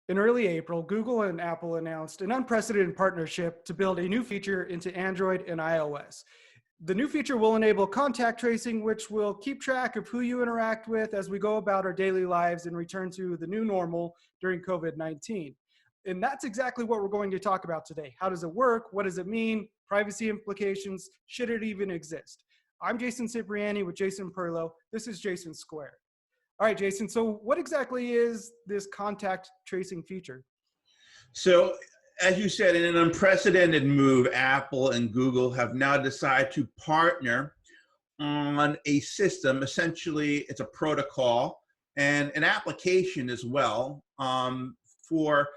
In early April, Google and Apple announced an unprecedented partnership to build a new feature into Android and iOS. The new feature will enable contact tracing, which will keep track of who you interact with as we go about our daily lives and return to the new normal during COVID-19. And that's exactly what we're going to talk about today. How does it work? What does it mean? Privacy implications? Should it even exist? I'm Jason Cipriani with Jason Perlow. This is Jason Square. All right, Jason, so what exactly is this contact tracing feature? So, as you said, in an unprecedented move, Apple and Google have now decided to partner on a system. Essentially, it's a protocol and an application as well for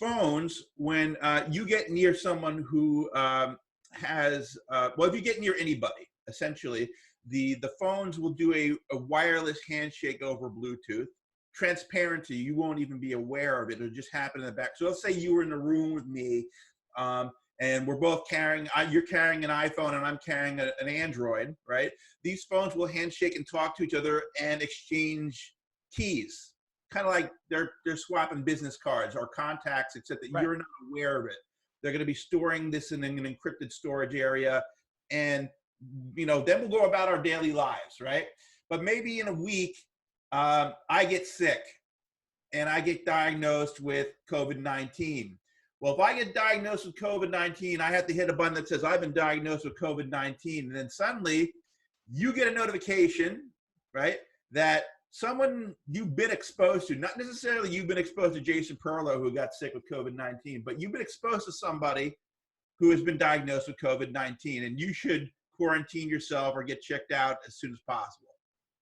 phones when you get near someone who if you get near anybody, essentially, the phones will do a wireless handshake over Bluetooth. Transparent to you, you won't even be aware of it. It'll just happen in the back. So let's say you were in the room with me, and we're both carrying, you're carrying an iPhone and I'm carrying an Android, right? These phones will handshake and talk to each other and exchange keys. Kind of like they're swapping business cards or contacts, except that Right. you're not aware of it. They're going to be storing this in an encrypted storage area, and then we'll go about our daily lives, right? But maybe in a week, I get sick and I get diagnosed with COVID-19. Well, if I get diagnosed with COVID-19, I have to hit a button that says I've been diagnosed with COVID-19. And then suddenly you get a notification, right, that someone you've been exposed to, not necessarily you've been exposed to Jason Perlow who got sick with COVID-19, but you've been exposed to somebody who has been diagnosed with COVID-19, and you should quarantine yourself or get checked out as soon as possible.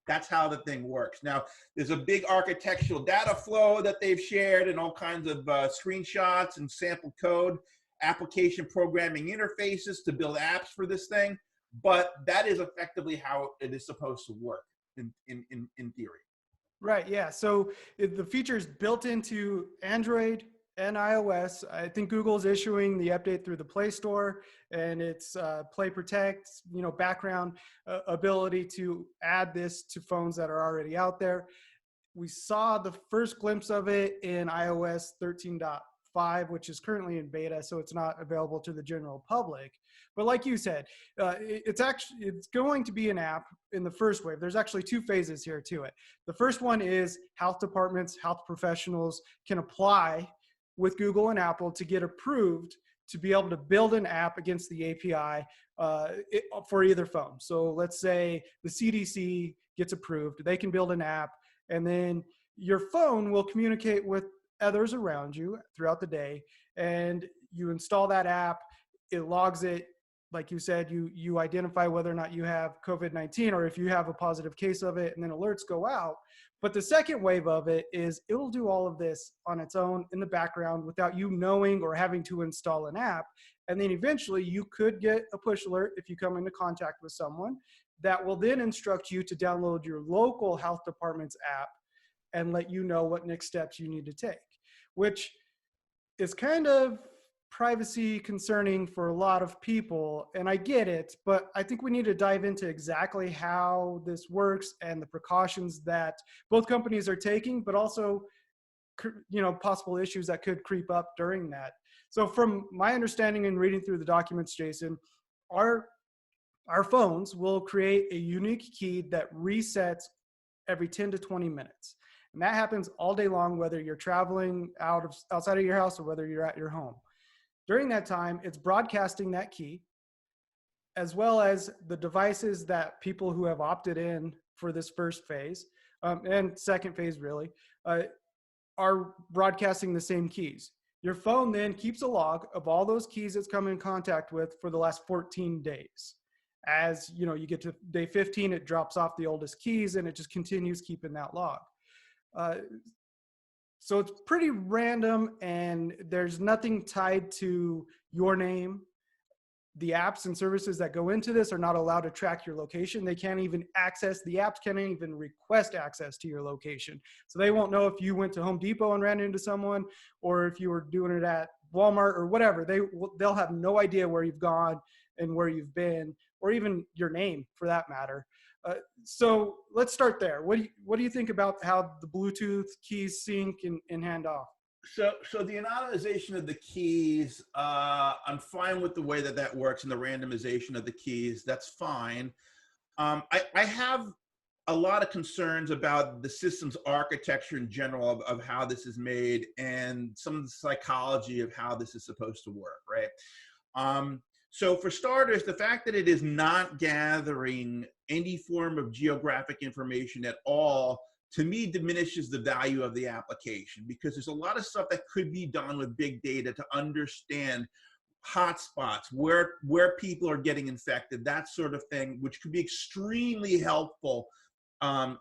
That's how the thing works. Now, there's a big architectural data flow that they've shared and all kinds of screenshots and sample code, application programming interfaces to build apps for this thing. But that is effectively how it is supposed to work in theory. Right, yeah. So the feature is built into Android and iOS. I think Google's issuing the update through the Play Store, and it's Play Protect, background ability to add this to phones that are already out there. We saw the first glimpse of it in iOS 13.5, which is currently in beta, so it's not available to the general public. But like you said, it's going to be an app in the first wave. There's actually two phases here to it. The first one is health departments, health professionals can apply with Google and Apple to get approved to be able to build an app against the API for either phone. So let's say the CDC gets approved, they can build an app, and then your phone will communicate with others around you throughout the day, and you install that app, it logs it. Like you said, you identify whether or not you have COVID-19 or if you have a positive case of it, and then alerts go out. But the second wave of it is it will do all of this on its own in the background without you knowing or having to install an app. And then eventually you could get a push alert if you come into contact with someone that will then instruct you to download your local health department's app and let you know what next steps you need to take, which is kind of privacy concerning for a lot of people, and I get it, but I think we need to dive into exactly how this works and the precautions that both companies are taking, but also possible issues that could creep up during that. So from my understanding and reading through the documents, Jason, our phones will create a unique key that resets every 10 to 20 minutes. And that happens all day long, whether you're traveling outside of your house or whether you're at your home. During that time, it's broadcasting that key, as well as the devices that people who have opted in for this first phase, and second phase really, are broadcasting the same keys. Your phone then keeps a log of all those keys it's come in contact with for the last 14 days. As you get to day 15, it drops off the oldest keys and it just continues keeping that log. So it's pretty random, and there's nothing tied to your name. The apps and services that go into this are not allowed to track your location. They can't even access, the apps can't even request access to your location. So they won't know if you went to Home Depot and ran into someone, or if you were doing it at Walmart or whatever. They'll have no idea where you've gone and where you've been, or even your name for that matter. So let's start there. What do you think about how the Bluetooth keys sync and hand off? So the anonymization of the keys, I'm fine with the way that that works, and the randomization of the keys, that's fine. I have a lot of concerns about the system's architecture in general of how this is made and some of the psychology of how this is supposed to work, right? So for starters, the fact that it is not gathering any form of geographic information at all, to me, diminishes the value of the application, because there's a lot of stuff that could be done with big data to understand hotspots, where people are getting infected, that sort of thing, which could be extremely helpful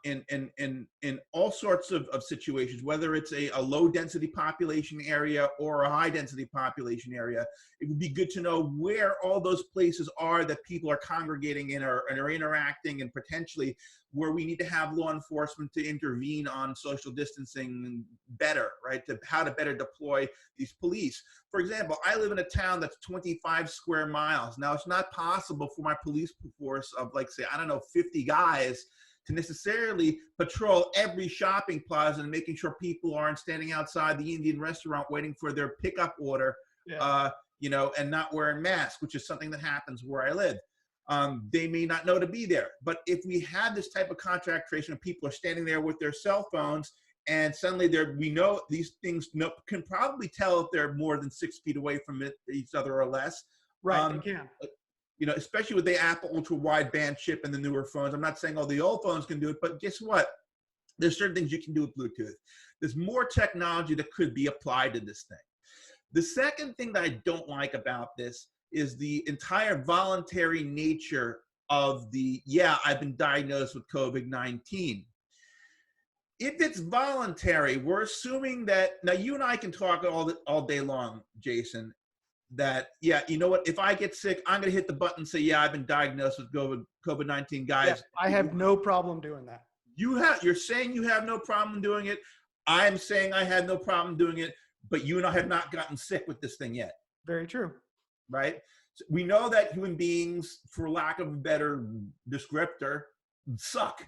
in all sorts of situations, whether it's a low density population area or a high density population area. It would be good to know where all those places are that people are congregating in and are interacting, and potentially where we need to have law enforcement to intervene on social distancing better, right? To how to better deploy these police. For example, I live in a town that's 25 square miles. Now, it's not possible for my police force of, like, say, I don't know, 50 guys to necessarily patrol every shopping plaza and making sure people aren't standing outside the Indian restaurant waiting for their pickup order, Yeah. and not wearing masks, which is something that happens where I live. They may not know to be there. But if we have this type of contact tracing and people are standing there with their cell phones, and suddenly we know these things can probably tell if they're more than 6 feet away from each other or less. Right. They can. Especially with the Apple ultra wideband chip and the newer phones. I'm not saying all the old phones can do it, but guess what? There's certain things you can do with Bluetooth. There's more technology that could be applied to this thing. The second thing that I don't like about this is the entire voluntary nature of I've been diagnosed with COVID-19. If it's voluntary, we're assuming that, now you and I can talk all day long, Jason, that, you know what, if I get sick, I'm going to hit the button and say, I've been diagnosed with COVID-19, guys. Yeah, I have no problem doing that. You're saying you have no problem doing it. I'm saying I had no problem doing it, but you and I have not gotten sick with this thing yet. Very true. Right? So we know that human beings, for lack of a better descriptor, suck,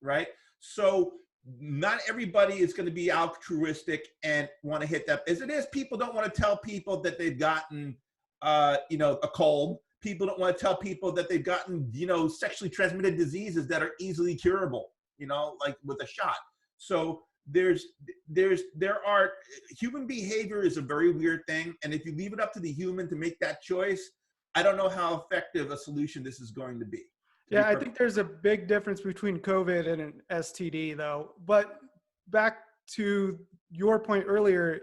right? So not everybody is going to be altruistic and want to hit that. As it is, people don't want to tell people that they've gotten, a cold. People don't want to tell people that they've gotten, sexually transmitted diseases that are easily curable, like with a shot. So there are human behavior is a very weird thing. And if you leave it up to the human to make that choice, I don't know how effective a solution this is going to be. Yeah, I think there's a big difference between COVID and an STD, though. But back to your point earlier,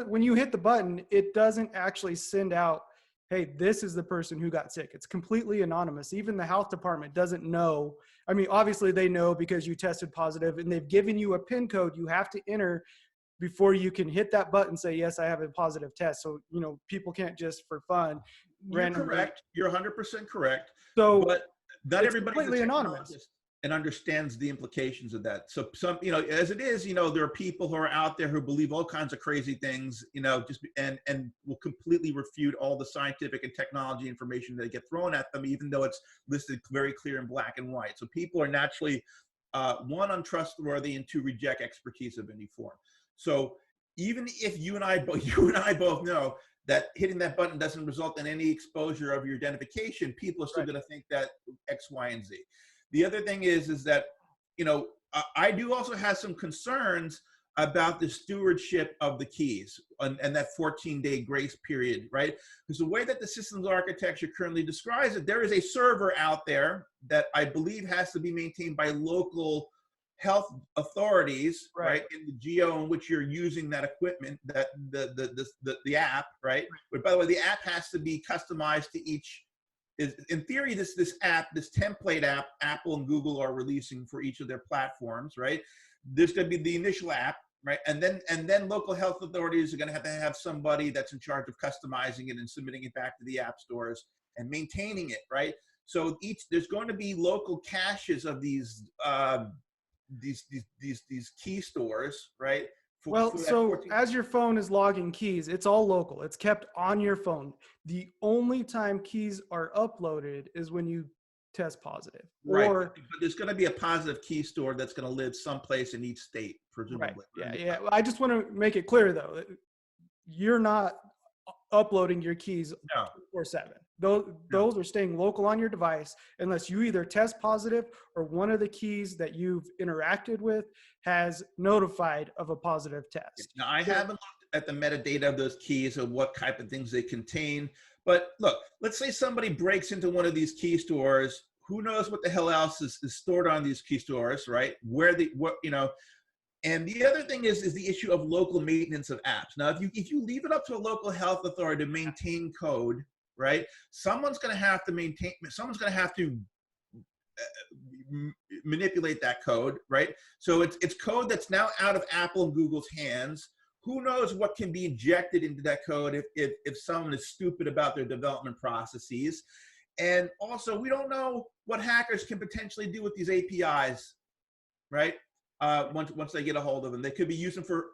when you hit the button, it doesn't actually send out, hey, this is the person who got sick. It's completely anonymous. Even the health department doesn't know. I mean, obviously they know because you tested positive, and they've given you a PIN code you have to enter before you can hit that button and say, yes, I have a positive test. So, people can't just for fun. You're correct. You're 100% correct. So, but not everybody's completely anonymous and understands the implications of that. So some, as it is, there are people who are out there who believe all kinds of crazy things, and will completely refute all the scientific and technology information that get thrown at them, even though it's listed very clear in black and white. So people are naturally, one, untrustworthy, and two, reject expertise of any form. So even if you and I both know that hitting that button doesn't result in any exposure of your identification, people are still going to think that X, Y, and Z. The other thing is that, I do also have some concerns about the stewardship of the keys and that 14-day grace period, right? Because the way that the systems architecture currently describes it, there is a server out there that I believe has to be maintained by local health authorities, right, in the geo in which you're using that equipment, that the app, right? But by the way, the app has to be customized to each. In theory, this template app, Apple and Google are releasing for each of their platforms, right? There's going to be the initial app, right, and then local health authorities are going to have somebody that's in charge of customizing it and submitting it back to the app stores and maintaining it, right? So there's going to be local caches of these key stores, right? So as your phone is logging keys, it's all local. It's kept on your phone. The only time keys are uploaded is when you test positive. Right. Or But there's going to be a positive key store that's going to live someplace in each state, right, presumably. yeah. I just want to make it clear though, you're not uploading your keys No. 24/7. No. Those are staying local on your device unless you either test positive or one of the keys that you've interacted with has notified of a positive test. Now, I haven't looked at the metadata of those keys or what type of things they contain. But look, let's say somebody breaks into one of these key stores. Who knows what the hell else is stored on these key stores, right? And the other thing is the issue of local maintenance of apps. Now, if you leave it up to a local health authority to maintain code, right? Someone's going to have to manipulate that code, right? So it's code that's now out of Apple and Google's hands. Who knows what can be injected into that code if someone is stupid about their development processes. And also, we don't know what hackers can potentially do with these APIs, right? Once they get a hold of them, they could be used for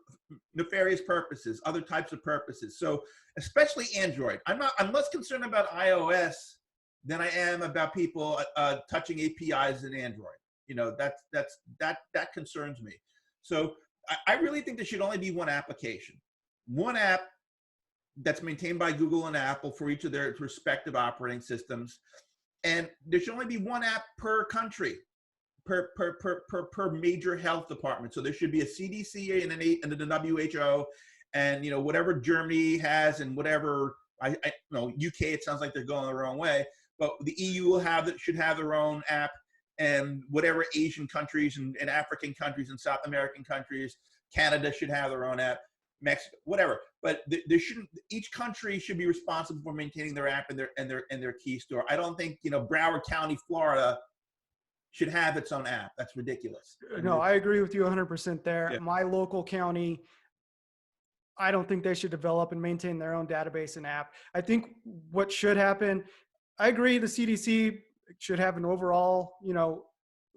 nefarious purposes, other types of purposes. So especially Android. I'm less concerned about iOS than I am about people touching APIs in Android. That concerns me. So I really think there should only be one application, one app that's maintained by Google and Apple for each of their respective operating systems. And there should only be one app per country, per major health department. So there should be a CDC and the WHO, and whatever Germany has, and whatever UK. It sounds like they're going the wrong way, but the EU should have their own app, and whatever Asian countries and African countries and South American countries, Canada should have their own app, Mexico, whatever. But each country should be responsible for maintaining their app and their key store. I don't think Broward County, Florida, should have its own app. That's ridiculous. No, I agree with you 100% there. Yeah. My local county, I don't think they should develop and maintain their own database and app. I think what should happen, I agree the CDC should have an overall,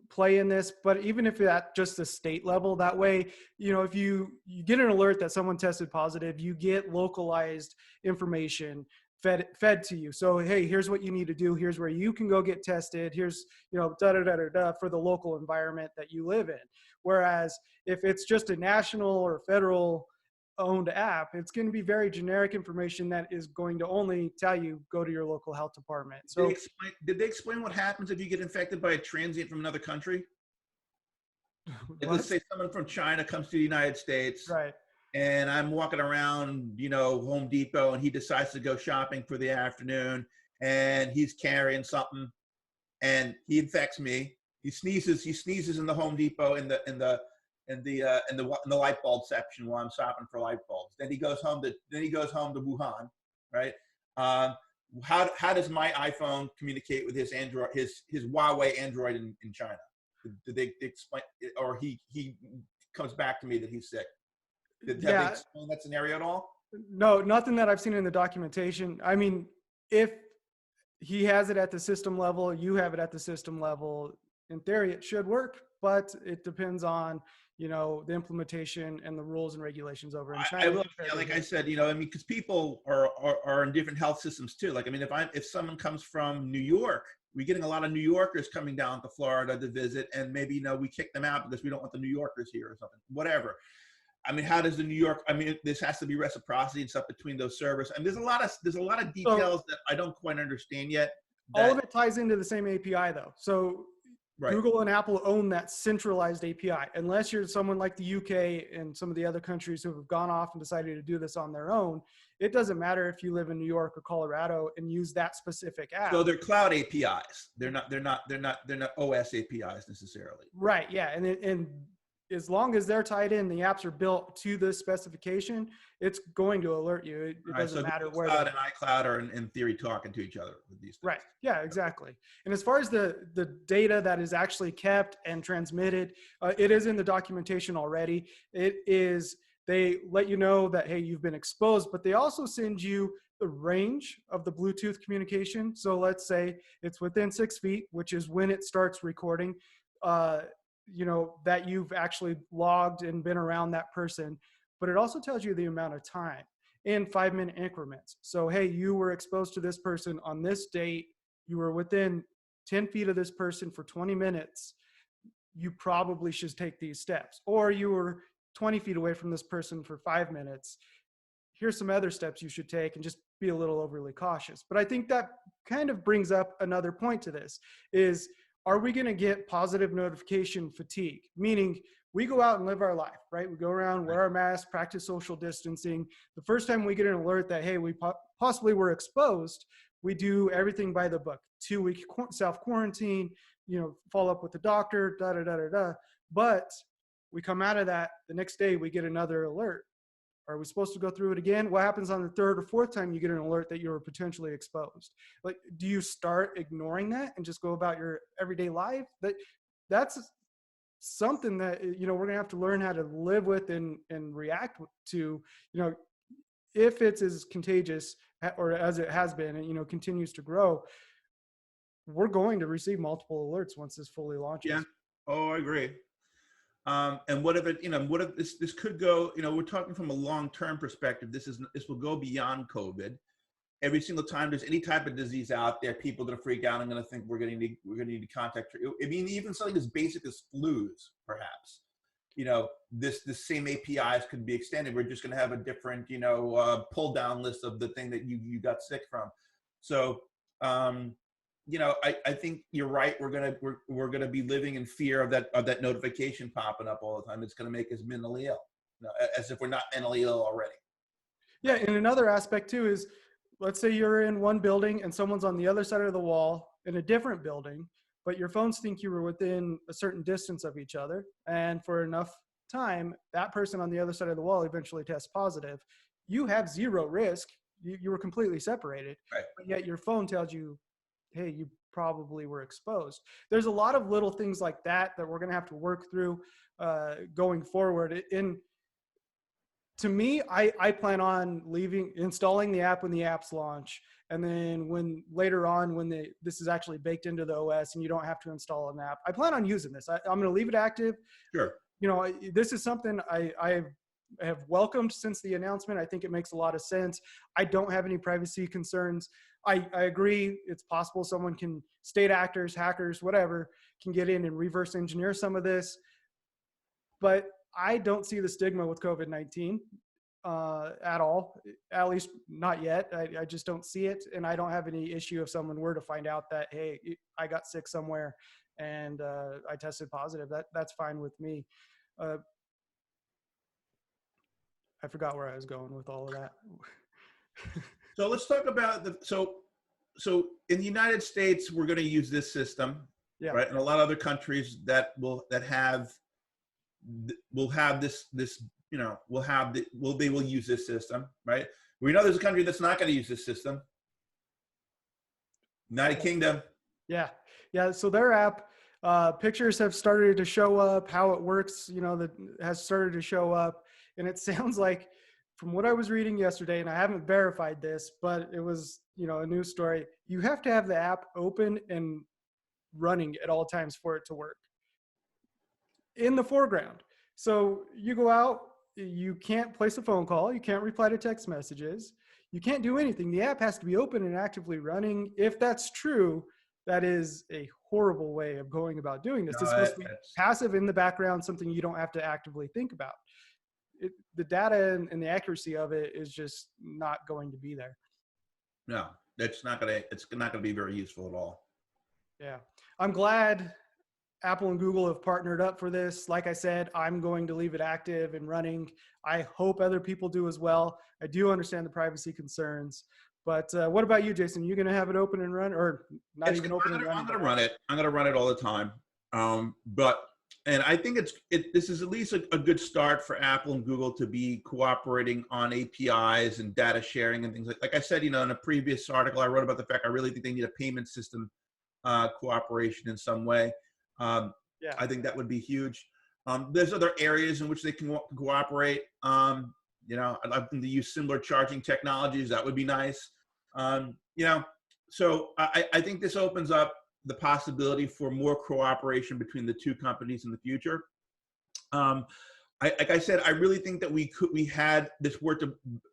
play in this, but even if at just the state level, that way, if you get an alert that someone tested positive, you get localized information fed to you. So, hey, here's what you need to do. Here's where you can go get tested. Here's, for the local environment that you live in. Whereas if it's just a national or federal owned app, it's going to be very generic information that is going to only tell you go to your local health department. So did they explain what happens if you get infected by a transient from another country? Let's say someone from China comes to the United States, right? And I'm walking around, Home Depot, and he decides to go shopping for the afternoon, and he's carrying something, and he infects me. He sneezes in the Home Depot in the light bulb section while I'm shopping for light bulbs. Then he goes home to Wuhan, right? How does my iPhone communicate with his Android, his Huawei Android in China? Did they explain, or he comes back to me that he's sick? Have they explained that scenario at all? No, nothing that I've seen in the documentation. I mean, if he has it at the system level, you have it at the system level, in theory it should work, but it depends on the implementation and the rules and regulations over in China. Like I said, because people are in different health systems too. Like, if someone comes from New York, we're getting a lot of New Yorkers coming down to Florida to visit, and maybe we kick them out because we don't want the New Yorkers here or something. Whatever. How does this has to be reciprocity and stuff between those servers. And there's a lot of details that I don't quite understand yet. All of it ties into the same API though. So right. Google and Apple own that centralized API. Unless you're someone like the UK and some of the other countries who have gone off and decided to do this on their own, it doesn't matter if you live in New York or Colorado and use that specific app. So they're cloud APIs. They're not OS APIs necessarily. Right. Yeah. And as long as they're tied in, the apps are built to this specification, it's going to alert you. It doesn't matter where. Cloud and iCloud are in theory talking to each other with these things. Right. Yeah, exactly. And as far as the data that is actually kept and transmitted, it is in the documentation already. They let you know that, hey, you've been exposed, but they also send you the range of the Bluetooth communication. So let's say it's within 6 feet, which is when it starts recording. That you've actually logged and been around that person, but it also tells you the amount of time in 5-minute increments. So, hey, you were exposed to this person on this date, you were within 10 feet of this person for 20 minutes, you probably should take these steps. Or you were 20 feet away from this person for 5 minutes. Here's some other steps you should take, and just be a little overly cautious. But I think that kind of brings up another point to this is, are we going to get positive notification fatigue? Meaning we go out and live our life, right? We go around, wear our masks, practice social distancing. The first time we get an alert that, hey, we possibly were exposed, we do everything by the book. 2-week self-quarantine, follow up with the doctor, But we come out of that, the next day we get another alert. Are we supposed to go through it again? What happens on the third or fourth time you get an alert that you were potentially exposed? Like, do you start ignoring that and just go about your everyday life? That's something that, we're gonna have to learn how to live with and react to, if it's as contagious or as it has been and, continues to grow. We're going to receive multiple alerts once this fully launches. Yeah. Oh, I agree. And what if what if this could go, we're talking from a long-term perspective. This will go beyond COVID. Every single time there's any type of disease out there, people are going to freak out and going to think we're going to need to contact. I mean, even something as basic as flus, perhaps, this same APIs could be extended. We're just going to have a different, pull down list of the thing that you got sick from. So, I think you're right. We're gonna be living in fear of that notification popping up all the time. It's gonna make us mentally ill, as if we're not mentally ill already. Yeah, and another aspect too is, let's say you're in one building and someone's on the other side of the wall in a different building, but your phones think you were within a certain distance of each other, and for enough time, that person on the other side of the wall eventually tests positive. You have zero risk. You were completely separated, right? But yet your phone tells you, hey, you probably were exposed. There's a lot of little things like that we're going to have to work through going forward. And to me, I plan on installing the app when the apps launch. And then later on, when this is actually baked into the OS and you don't have to install an app, I plan on using this. I'm going to leave it active. Sure. This is something I have welcomed since the announcement. I think it makes a lot of sense. I don't have any privacy concerns. I agree. It's possible state actors, hackers, whatever, can get in and reverse engineer some of this. But I don't see the stigma with COVID-19 at all, at least not yet. I just don't see it. And I don't have any issue if someone were to find out that, hey, I got sick somewhere and I tested positive. That's fine with me. I forgot where I was going with all of that. So let's talk about so in the United States, we're going to use this system, yeah, right? And a lot of other countries will use this system, right? We know there's a country that's not going to use this system. United Kingdom. Yeah. So their app, pictures have started to show up. How it works, that has started to show up, and it sounds like, from what I was reading yesterday, and I haven't verified this, but it was, a news story, you have to have the app open and running at all times for it to work in the foreground. So you go out, you can't place a phone call, you can't reply to text messages, you can't do anything. The app has to be open and actively running. If that's true, that is a horrible way of going about doing this. It's supposed to be passive in the background, something you don't have to actively think about. The data and the accuracy of it is just not going to be there. No, it's not going to be very useful at all. Yeah. I'm glad Apple and Google have partnered up for this. Like I said, I'm going to leave it active and running. I hope other people do as well. I do understand the privacy concerns, but what about you, Jason? Are you going to have it open and run, or not even open and running? I'm going to run it. I'm going to run it all the time. And I think this is at least a good start for Apple and Google to be cooperating on APIs and data sharing and things like I said, in a previous article I wrote about the fact I really think they need a payment system cooperation in some way. I think that would be huge. There's other areas in which they can cooperate. I'd like them to use similar charging technologies. That would be nice. So I think this opens up the possibility for more cooperation between the two companies in the future. Like I said, I really think that we had this worked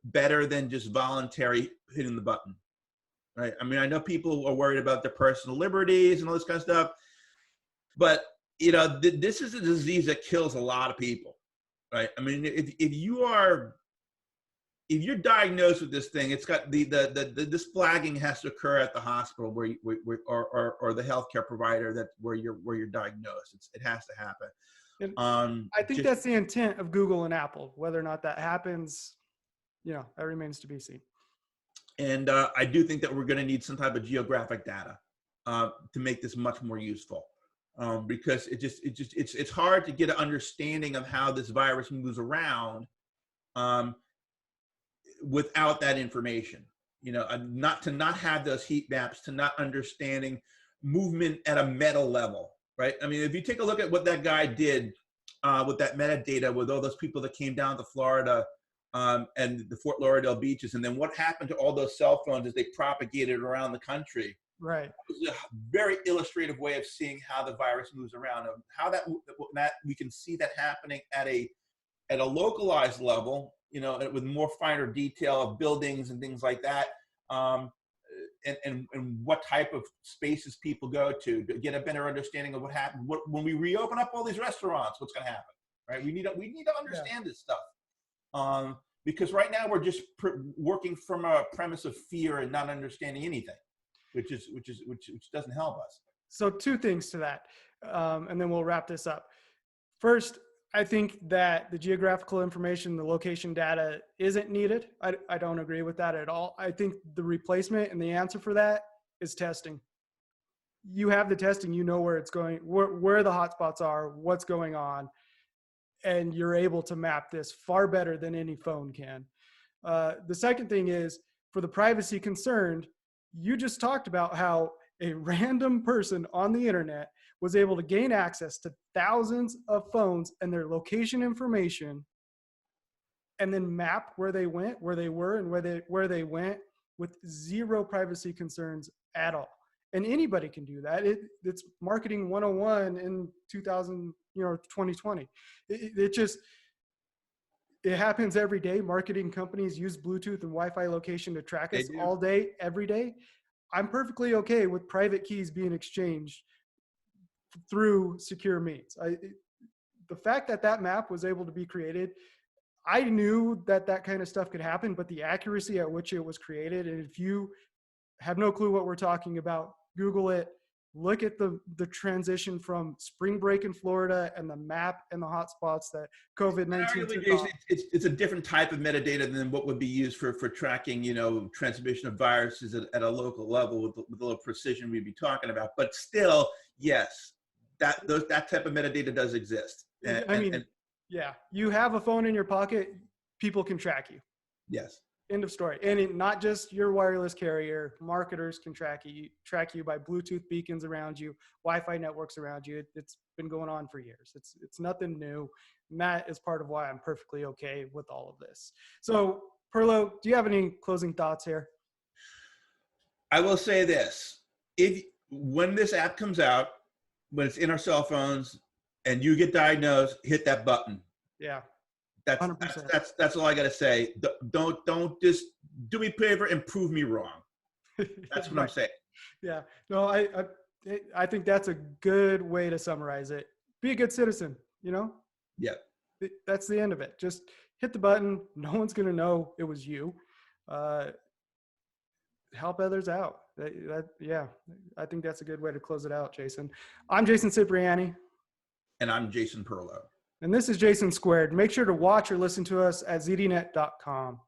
better than just voluntary hitting the button. right? I mean, I know people are worried about their personal liberties and all this kind of stuff, but this is a disease that kills a lot of people, right? I mean, if you're diagnosed with this thing, it's got this flagging has to occur at the hospital or the healthcare provider where you're diagnosed. It has to happen. And I think that's the intent of Google and Apple. Whether or not that happens, that remains to be seen. And I do think that we're going to need some type of geographic data to make this much more useful, because it's hard to get an understanding of how this virus moves around without that information. Not have those heat maps, to not understanding movement at a meta level, right? I mean, if you take a look at what that guy did with that metadata, with all those people that came down to Florida and the Fort Lauderdale beaches, and then what happened to all those cell phones as they propagated around the country. Right. It was a very illustrative way of seeing how the virus moves around, and how that we can see that happening at a localized level, with more finer detail of buildings and things like that, and what type of spaces people go to get a better understanding of what happened. When we reopen up all these restaurants, what's going to happen, right? We need to understand this stuff, because right now we're just working from a premise of fear and not understanding anything, which doesn't help us. So 2 things to that, and then we'll wrap this up. First, I think that the geographical information, the location data isn't needed. I don't agree with that at all. I think the replacement and the answer for that is testing. You have the testing, where it's going, where the hotspots are, what's going on, and you're able to map this far better than any phone can. The second thing is, for the privacy concerned, you just talked about how a random person on the internet was able to gain access to thousands of phones and their location information, and then map where they went, where they were, and where they went, with zero privacy concerns at all. And anybody can do that. It's marketing 101 in 2020. It happens every day. Marketing companies use Bluetooth and Wi-Fi location to track us all day, every day. I'm perfectly okay with private keys being exchanged through secure means. The fact that map was able to be created, I knew that kind of stuff could happen, but the accuracy at which it was created, and if you have no clue what we're talking about, Google it, look at the transition from spring break in Florida and the map and the hotspots that COVID-19 took off. It's a different type of metadata than what would be used for tracking, transmission of viruses at a local level with the little precision we'd be talking about. But still, yes, that type of metadata does exist. Yeah, you have a phone in your pocket, people can track you. Yes. End of story. And not just your wireless carrier, marketers can track you by Bluetooth beacons around you, Wi-Fi networks around you. It's been going on for years. It's nothing new. And that is part of why I'm perfectly okay with all of this. So, Perlow, do you have any closing thoughts here? I will say this. When this app comes out, when it's in our cell phones and you get diagnosed, hit that button. Yeah. That's all I got to say. Don't just do me a favor and prove me wrong. That's what I'm saying. Yeah. No, I think that's a good way to summarize it. Be a good citizen, Yeah. That's the end of it. Just hit the button. No one's going to know it was you. Help others out. Yeah, I think that's a good way to close it out, Jason. I'm Jason Cipriani. And I'm Jason Perlow. And this is Jason Squared. Make sure to watch or listen to us at zdnet.com.